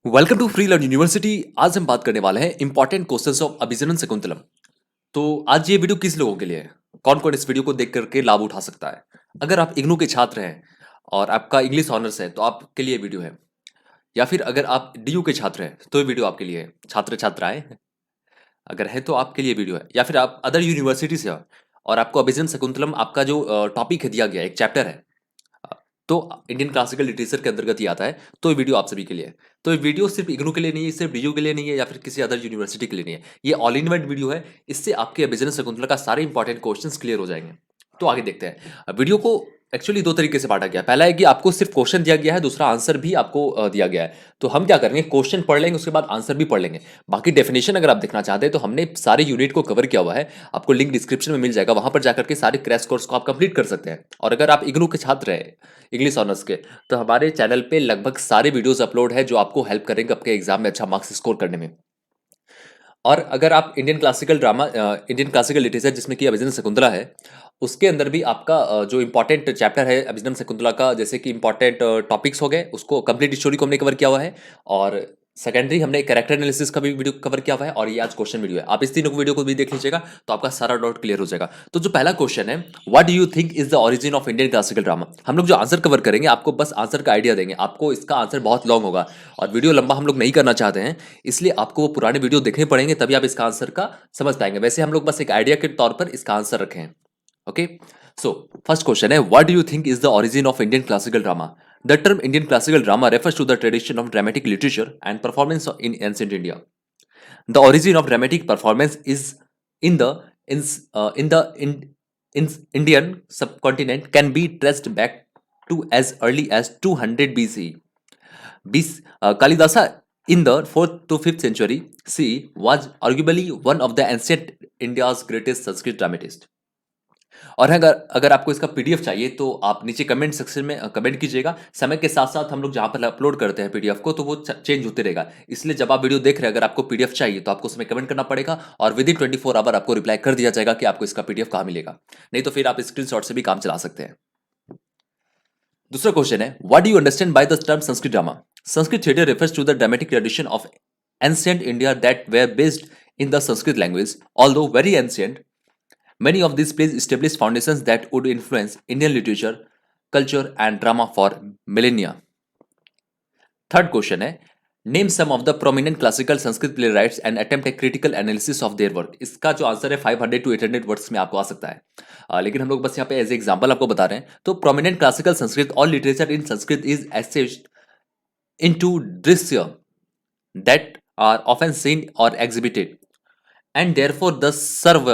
Welcome to free learn university. आज हम बात करने वाले हैं important questions of Abhijnana Shakuntalam. तो आज ये वीडियो किस लोगों के लिए है? कौन कौन इस वीडियो को देख करके लाभ उठा सकता है? अगर आप इग्नू के छात्र हैं और आपका इंग्लिश ऑनर्स है तो आपके लिए वीडियो है। या फिर अगर आप डीयू के छात्र हैं तो ये वीडियो आपके लिए है। छात्र छात्राएं अगर है तो आपके लिए वीडियो है। या फिर आप अदर यूनिवर्सिटी से हो और आपको अभिजन शकुंतलम आपका जो टॉपिक है दिया गया है, एक चैप्टर है, तो इंडियन क्लासिकल लिटरेचर के अंतर्गत ही आता है। तो ये वीडियो आप सभी के लिए है। तो ये वीडियो सिर्फ इग्नू के लिए नहीं है, सिर्फ डीयू के लिए नहीं है या फिर किसी अदर यूनिवर्सिटी के लिए नहीं है। ये ऑल इन वन वीडियो है। इससे आपके बिजनेस शकुंतला का सारे इंपॉर्टेंट क्वेश्चंस क्लियर हो जाएंगे। तो आगे देखते हैं। वीडियो को एक्चुअली दो तरीके से बांटा गया है। पहला है कि आपको सिर्फ क्वेश्चन दिया गया है, दूसरा आंसर भी आपको दिया गया है। तो हम क्या करेंगे, क्वेश्चन पढ़ लेंगे, उसके बाद आंसर भी पढ़ लेंगे। बाकी डेफिनेशन अगर आप देखना चाहते हैं तो हमने सारे यूनिट को कवर किया हुआ है। आपको लिंक डिस्क्रिप्शन में मिल जाएगा, वहां पर जाकर के सारे क्रैश कोर्स को आप कंप्लीट कर सकते हैं। और अगर आप इग्नू के छात्र हैं, इंग्लिश ऑनर्स के, तो हमारे चैनल पे लगभग सारे वीडियोस अपलोड है जो आपको हेल्प करेंगे आपके एग्जाम में अच्छा मार्क्स स्कोर करने में। और अगर आप इंडियन क्लासिकल लिटरेचर जिसमें कि अभिजन शकुंतला है, उसके अंदर भी आपका जो इंपॉर्टेंट चैप्टर है अभिजन शकुंतला का, जैसे कि इंपॉर्टेंट टॉपिक्स हो गए, उसको कंप्लीट स्टोरी को हमने कवर किया हुआ है। और सेकेंडरी हमने कैरेक्टर एनालिसिस का भी वीडियो कवर किया हुआ है, और ये आज क्वेश्चन वीडियो है। आप इस तीनों वीडियो को भी देख लीजिएगा तो आपका सारा डाउट क्लियर हो जाएगा। तो जो पहला क्वेश्चन है, what do you think is the origin of Indian classical drama, हम लोग जो आंसर कवर करेंगे आपको बस आंसर का आइडिया देंगे। आपको इसका आंसर बहुत लॉन्ग होगा और वीडियो लंबा हम लोग नहीं करना चाहते हैं, इसलिए आपको वो पुराने वीडियो देखने पड़ेंगे तभी आप इसका आंसर का समझ पाएंगे। वैसे हम लोग बस एक आइडिया के तौर पर इसका आंसर रखे हैं। ओके, सो फर्स्ट क्वेश्चन है, what do you think is the origin of Indian classical drama? The term Indian classical drama refers to the tradition of dramatic literature and performance in ancient India. The origin of dramatic performance is in the in Indian subcontinent can be traced back to as early as 200 BCE. Kalidasa in the 4th to 5th century CE was arguably one of the ancient India's greatest Sanskrit dramatists. और अगर अगर आपको इसका PDF चाहिए तो आप नीचे comment section में कमेंट कीजिएगा। समय के साथ साथ हम लोग जहां पर अपलोड करते हैं पीडीएफ को तो वो चेंज होते रहेगा, इसलिए जब आप वीडियो देख रहे हैं अगर आपको पीडीएफ चाहिए तो आपको उसमें कमेंट करना पड़ेगा और विद इन 24 आवर आपको रिप्लाई कर दिया जाएगा कि आपको इसका पीडीएफ कहाँ मिलेगा। नहीं तो फिर आप स्क्रीनशॉट से भी काम चला सकते हैं। दूसरा क्वेश्चन है, what do you understand by the term Sanskrit drama? Sanskrit theatre refers to the dramatic tradition of ancient India that were based in the Sanskrit language. Although very ancient, many of these plays established foundations that would influence Indian literature, culture, and drama for millennia. Third question है, name some of the prominent classical Sanskrit playwrights and attempt a critical analysis of their work. इसका जो answer है 500 to 800 words में आपको आ सकता है। लेकिन हम लोग बस यहाँ पे एज एग्जाम्पल आपको बता रहे हैं। तो प्रोमिनेंट क्लासिकल संस्कृत और literature in Sanskrit is assessed into दृश्य that are often seen or exhibited, and therefore the serve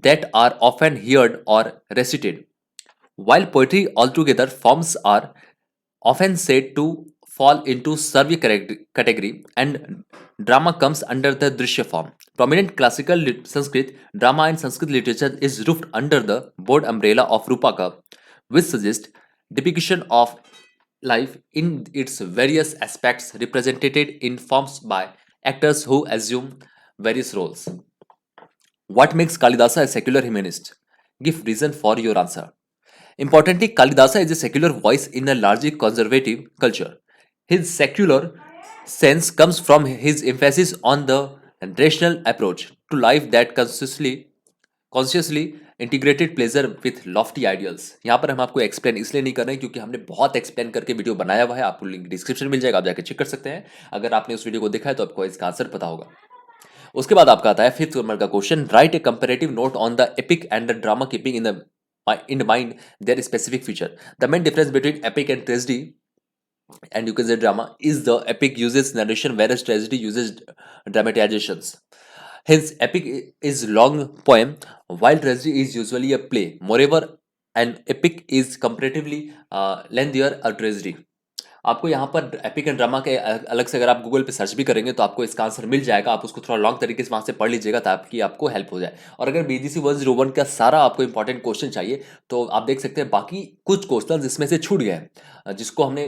that are often heard or recited. While poetry altogether forms are often said to fall into Sarvya category, and drama comes under the Drishya form. Prominent classical Sanskrit drama and Sanskrit literature is roofed under the broad umbrella of Rupaka, which suggests depiction of life in its various aspects represented in forms by actors who assume various roles. What makes Kalidasa a secular humanist? Give reason for your answer. Importantly, Kalidasa is a secular voice in a largely conservative culture. His secular sense comes from his emphasis on the rational approach to life that consciously integrated pleasure with Lofty ideals. यहाँ पर हम आपको explain इसलिए नहीं कर रहे हैं क्योंकि हमने बहुत एक्सप्लेन करके वीडियो बनाया हुआ है, आपको लिंक डिस्क्रिप्शन मिल जाएगा, आप जाकर चेक कर सकते हैं। अगर आपने उस वीडियो को देखा है तो आपको इसका आंसर पता होगा। उसके बाद आपका आता है फिफ्थ नंबर का question, right A comparative note on the epic and the drama keeping in mind there specific feature. The main difference between epic and tragedy and you can say drama is the epic uses narration whereas tragedy uses dramatizations. Hence epic is long poem while tragedy is usually a play. Moreover, an epic is comparatively lengthier a tragedy. आपको यहाँ पर epic and drama के अलग से अगर आप Google पे search भी करेंगे तो आपको इसका आंसर मिल जाएगा। आप उसको थोड़ा लॉन्ग तरीके से वहाँ से पढ़ लीजिएगा ताकि आपको हेल्प हो जाए। और अगर बीजीसी 101 का सारा आपको इंपॉर्टेंट क्वेश्चन चाहिए तो आप देख सकते हैं बाकी कुछ क्वेश्चन इसमें से छूट गए हैं जिसको हमने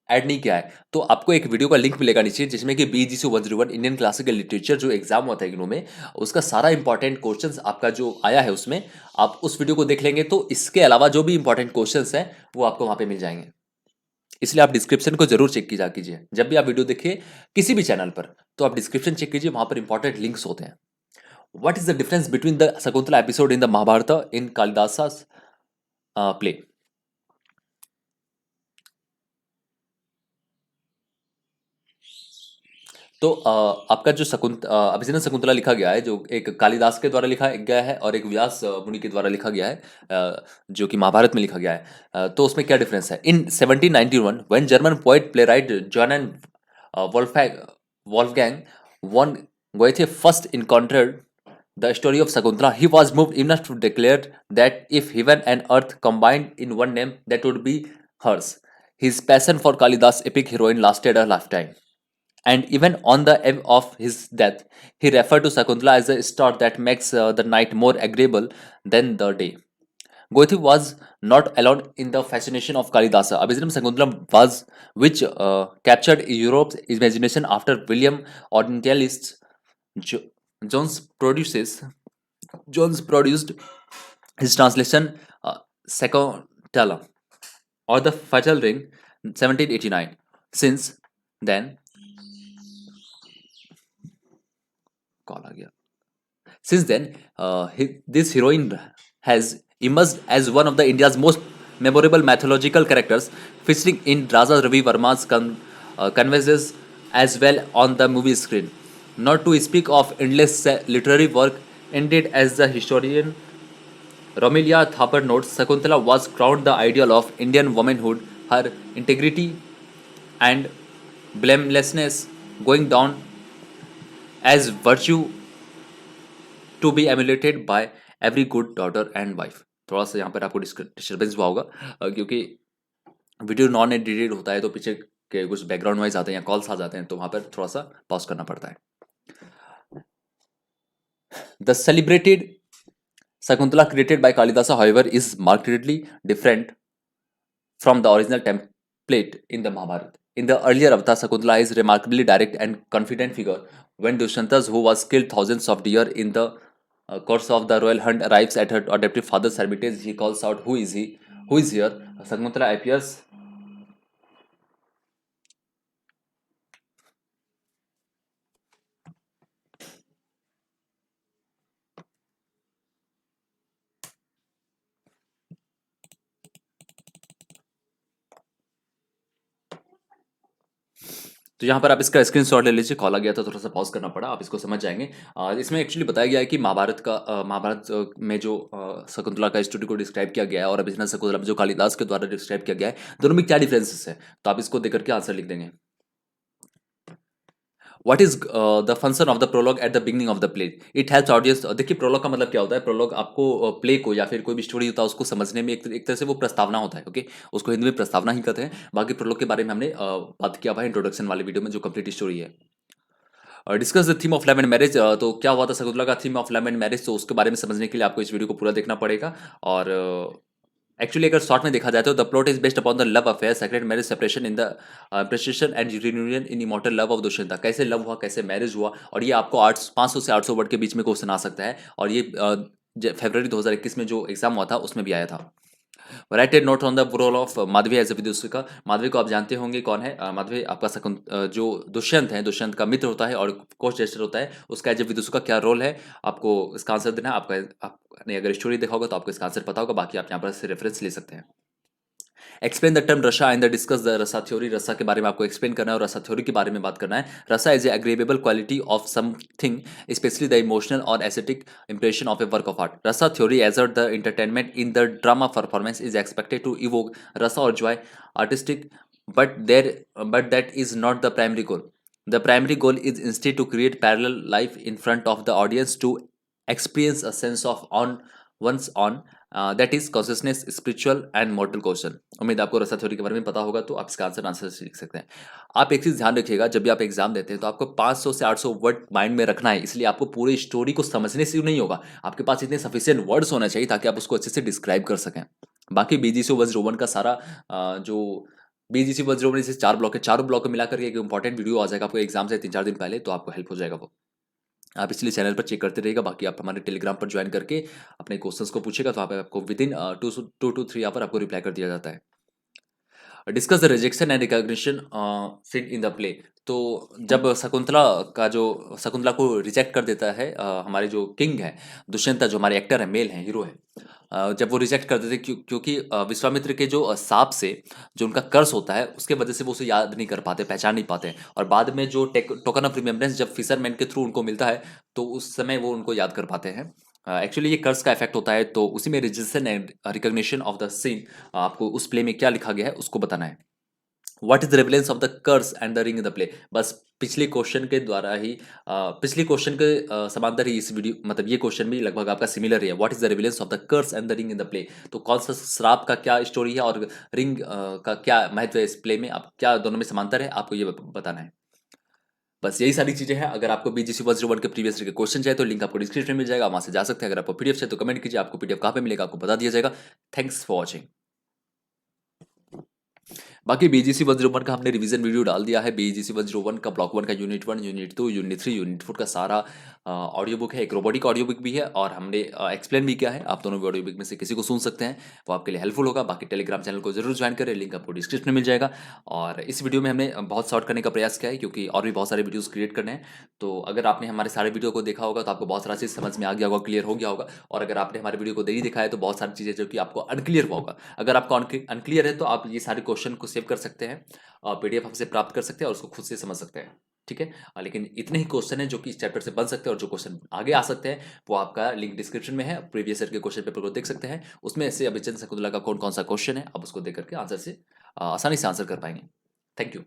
ऐड नहीं किया है। तो आपको एक वीडियो का लिंक मिलेगा नीचे जिसमें कि बीजीसी 101 इंडियन क्लासिकल लिटरेचर जो एग्जाम हुआ था इग्नू में, उसका सारा इंपॉर्टेंट क्वेश्चंस आपका जो आया है उसमें आप उस वीडियो को देख लेंगे तो इसके अलावा जो भी इंपॉर्टेंट क्वेश्चंस हैं वो आपको वहाँ पे मिल जाएंगे। इसलिए आप डिस्क्रिप्शन को जरूर चेक किया कीजिए। जब भी आप वीडियो देखिए किसी भी चैनल पर, तो आप डिस्क्रिप्शन चेक कीजिए, वहां पर इंपॉर्टेंट लिंक्स होते हैं। What is the difference between the Shakuntala episode in the Mahabharata in Kalidasa's play? तो आपका जो अभिनंदन शकुंतला लिखा गया है, जो एक कालिदास के द्वारा लिखा गया है और एक व्यास मुनि के द्वारा लिखा गया है, जो कि महाभारत में लिखा गया है। तो उसमें क्या डिफरेंस है? In 1791 when German poet playwright Johann and Wolfgang Wolfgang von Goethe first encountered the story of Sakuntala, he was moved enough to declare that if heaven and earth combined in one name, that would be hers. His passion for Kalidas' epic heroine lasted a lifetime. And even on the eve of his death, he referred to Sakuntala as a star that makes the night more agreeable than the day. Goethe was not alone in the fascination of Kalidasa. Abhisanam Sakuntala was which captured Europe's imagination after William Orientalist Jo- Jones produces Jones produced his translation Sakuntala or the Fatal Ring 1789. Since then, call आ गया. Since then, this heroine has emerged as one of the India's most memorable mythological characters, featuring in Raja Ravi Verma's converses as well on the movie screen. Not to speak of endless literary work, indeed, as the historian Romelia Thapar notes, Sakuntala was crowned the ideal of Indian womanhood, her integrity and blamelessness going down as virtue to be emulated by every good daughter and wife. थोड़ा सा यहाँ पर आपको disturbance हुआ होगा, क्योंकि video non edited होता है, तो पीछे के कुछ बैकग्राउंड वाइज आते हैं या कॉल्स आ जाते हैं, तो वहाँ पर थोड़ा सा पॉज करना पड़ता है। The celebrated Shakuntala created by Kalidasa however is markedly different from the original template in the Mahabharata. In the earlier avatar, Sakuntala is remarkably direct and confident figure. When Dushyanta, who was killed thousands of deer in the course of the royal hunt, arrives at her adoptive father's hermitage, he calls out, "Who is he? Who is here?" Sakuntala appears. तो यहाँ पर आप इसका screenshot ले लीजिए, call आ गया था, थोड़ा सा पॉज करना पड़ा, आप इसको समझ जाएंगे। इसमें एक्चुअली बताया गया है कि महाभारत में जो शकुंतला का स्टोरी को डिस्क्राइब किया गया है और अभिनव शकुंतला में जो कालिदास के द्वारा डिस्क्राइब किया गया है, दोनों में क्या डिफरेंसेस है, तो आप इसको देख करके आंसर लिख देंगे। What is the function of the prologue at the beginning of the play? It helps audience. देखिए प्रोलॉग का मतलब क्या होता है? प्रोलॉग आपको प्ले को या फिर कोई भी स्टोरी होता है उसको समझने में एक तरह से वो प्रस्तावना होता है। ओके, उसको हिंदी में प्रस्तावना ही कहते हैं। बाकी प्रोलॉग के बारे में हमने बात किया हुआ है इंट्रोडक्शन वाले वीडियो में, जो कंप्लीट स्टोरी है। Discuss the theme of love and marriage. तो क्या हुआ था शकुंतला का theme of love and marriage, तो उसके बारे में समझने के लिए आपको इस वीडियो को पूरा देखना पड़ेगा। और एक्चुअली अगर शॉर्ट में देखा जाए तो the plot is based upon the love affair secret marriage separation in the precision and reunion in immortal love of Dushyanta. कैसे लव हुआ, कैसे मैरिज हुआ, और ये आपको 500 से 800 वर्ड के बीच में क्वेश्चन आ सकता है। और ये फरवरी 2021 में जो एग्जाम हुआ था उसमें भी आया था। Write note on the role of Madhavi as a vidushika. Madhavi को आप जानते होंगे कौन है। माधवी आपका जो दुष्यंत है, दुष्यंत का मित्र होता है और कोच जेस्टर होता है, उसका एज ए विदुषिका क्या रोल है, आपको इसका आंसर देना है। आपने अगर स्टोरी देखा होगा तो आपको इसका आंसर पता होगा, बाकी आप यहाँ पर से रेफरेंस ले सकते हैं। एक्सप्लेन द टर्म रसा एंड द डिस्कस द रसा थ्योरी। रसा के बारे में आपको एक्सप्लेन करना है और रसा थ्योरी के बारे में बात करना है। Rasa is agreeable quality of something, especially the emotional और aesthetic impression of a work of art. Rasa theory as the entertainment in the drama performance is expected to evoke rasa or joy artistic, but that is not the primary goal. The primary goal is instead to create parallel life in front of the audience to experience a sense of on one's own, that is consciousness spiritual and mortal question. उम्मीद आपको रसा theory के बारे में पता होगा, तो आप इसका आंसर से लिख सकते हैं। आप एक चीज़ ध्यान रखिएगा, जब भी आप एग्जाम देते हैं तो आपको 500 से 800 वर्ड माइंड में रखना है। इसलिए आपको पूरी स्टोरी को समझने से नहीं होगा, आपके पास इतने सफिशियंट वर्ड्स होना चाहिए ताकि आप उसको अच्छे से डिस्क्राइब कर सकें। बाकी बीजीसी वज रोमन का सारा जो बीजीसी वज रोमन से 4 ब्लॉक है, चारों ब्लॉक को मिलाकर एक इंपॉर्टेंट वीडियो आ जाएगा आपको एग्जाम से 3-4 दिन पहले, तो आपको हेल्प हो जाएगा वो। आप इसलिए चैनल पर चेक करते रहिएगा। बाकी आप हमारे टेलीग्राम पर ज्वाइन करके अपने क्वेश्चंस को पूछेगा, तो वहाँ पे आपको विदिन 2 to 3 आवर आपको रिप्लाई कर दिया जाता है। Discuss the rejection and recognition seen in the play. तो जब शकुंतला को रिजेक्ट कर देता है हमारे जो किंग है दुष्यंत, जो हमारे एक्टर है, मेल है, हीरो है, जब वो रिजेक्ट कर देते हैं क्योंकि विश्वामित्र के जो सांप से जो उनका कर्स होता है उसके वजह से वो उसे याद नहीं कर पाते, पहचान नहीं पाते हैं, और बाद में जो टोकन ऑफ रिमेम्बरेंस जब फिशरमैन के थ्रू उनको मिलता है तो उस समय वो उनको याद कर पाते हैं। एक्चुअली ये कर्स का इफेक्ट होता है, तो उसी में rejection and recognition of the scene आपको उस प्ले में क्या लिखा गया है उसको बताना है। What is the relevance of the curse and the ring in the play. बस पिछले क्वेश्चन के द्वारा ही पिछले क्वेश्चन के समांतर ही इस वीडियो मतलब ये क्वेश्चन भी लगभग आपका सिमिलर ही है। What is the relevance of the curse and the ring in the play. तो कौन सा श्राप का क्या स्टोरी है और रिंग का क्या महत्व है इस प्ले में, आप क्या दोनों में समांतर है, आपको ये बताना है। बस यही सारी चीजें हैं। अगर आपको BGC 101 के प्रीवियस के क्वेश्चन चाहिए तो लिंक आपको डिस्क्रिप्शन में मिल जाएगा, वहां से जा सकते हैं। अगर आपको पीडीएफ चाहिए तो कमेंट कीजिए, आपको पीडीएफ कहाँ पे मिलेगा आपको बता दिया जाएगा। Thanks for watching. बाकी BGC 101 का हमने रिवीजन वीडियो डाल दिया है। BGC 101 का ब्लॉक 1 का यूनिट 1, यूनिट 2, यूनिट 3, यूनिट 4 का सारा ऑडियो बुक है। एक रोबोटिक ऑडियो बुक भी है और हमने एक्सप्लेन भी किया है। आप दोनों ऑडियो बुक में से किसी को सुन सकते हैं, वो आपके लिए हेल्पफुल होगा। बाकी टेलीग्राम चैनल को जरूर ज्वाइन करें, लिंक आपको डिस्क्रिप्शन में मिल जाएगा। और इस वीडियो में हमने बहुत शॉर्ट करने का प्रयास किया है क्योंकि और भी बहुत सारे वीडियोस क्रिएट करने हैं। तो अगर आपने हमारे सारे वीडियो को देखा होगा तो आपको बहुत सारा चीज़ समझ में आ गया होगा, क्लियर हो गया होगा। और अगर आपने हमारे वीडियो को नहीं देखा है तो बहुत सारी चीज़ें जो कि आपको अनक्लियर हुआ होगा। अगर आपको अनक्लियर है तो आप ये सारे क्वेश्चन को सेव कर सकते हैं, PDF हमसे प्राप्त कर सकते हैं और उसको खुद से समझ सकते हैं। ठीक है, लेकिन इतने ही क्वेश्चन हैं जो कि इस चैप्टर से बन सकते हैं, और जो क्वेश्चन आगे आ सकते हैं वो आपका लिंक डिस्क्रिप्शन में है। प्रीवियस ईयर के क्वेश्चन पेपर को देख सकते हैं, उसमें से अभिचंद शकुंतला का कौन कौन सा क्वेश्चन है आप उसको देख करके आंसर से आसानी से आंसर कर पाएंगे। Thank you.